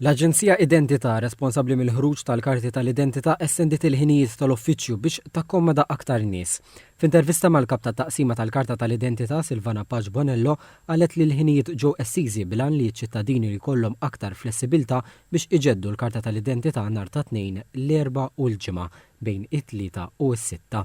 L-Aġenzija Identità responsabbli mill-ħruġ tal-karti tal-identità estendit il-ħinijiet tal-uffiċċju biex takkomoda aktar nies. F'intervista mal-kap tat-taqsima tal-karta tal-identità Silvana Paġ Bonello qalet li l-ħinijiet ġew essiżi bilan li ċ-ċittadini li jkollhom aktar flessibilità biex iġeddu l-karta tal-identità nhar ta' tnejn l-erba' u l-ġimgħa bejn it-tlieta u s-sitta.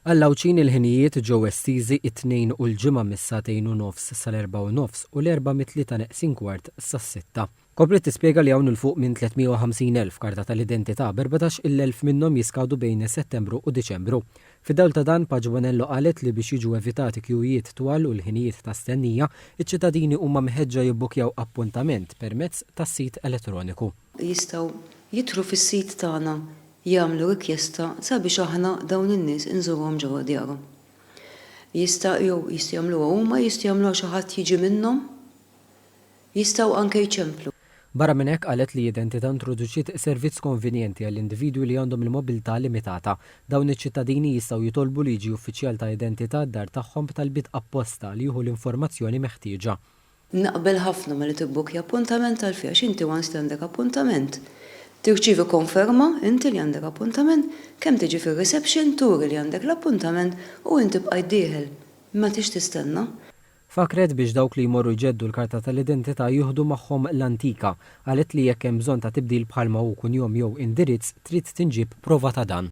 Għall-Lawċin il-ħinijiet ġew estiżi it-tnejn u l-ġimgħa mis-satejn u nofs sal-erba' u nofs u l-erba' mit-tlieta neqsin kwart sas-sitta. Komplet tispjega li hawn il fuq minn 350,000 karta tal-identità b'14,000 minnhom jiskawdu bejn Settembru u Diċembru. Fid-dawl ta' dan Paġ Bonello qalet li biex jiġu evitati kjujiet twal u l-ħinijiet ta' stennija, iċ-ċittadini huma meħeġġa jibbukjaw appuntament permezz tas-sit elettroniku. Jistgħu jidħlu fis-sit tagħna jagħmlu rikjesta sabiex aħna dawn in-nies inżurhom ġewwa djarhom. Jistgħu jagħmluha huma, jistgħu jagħmluha xi ħadd jiġi minnhom, jistgħu anke jċemplu. Barra minn hekk qalet li Identità introduċiet servizz konvenjenti għall-individwi li għandhom il-mobilità limitata. Dawn iċ-ċittadini jistgħu jitolbu li jiġi uffiċjal ta' identità d-dar tagħhom b'talbiet apposta li jieħu l-informazzjoni meħtieġa. Naqbel ħafna ma li tibbukja appuntament għal fiex inti once għandek appuntament. Tirċievi konferma inti li għandek appuntament, kemm tiġi fir-reception turi li għandek l-appuntament u inti bqaj dieħel. Ma tix tistenna. Fakret biex dawk li jmorru jġeddu l-karta tal-identità jieħdu magħhom l-antika, qalet li jekk hemm bżonn ta' tibdil bħalma hu kunjom jew indirizz trid tinġib prova ta' dan.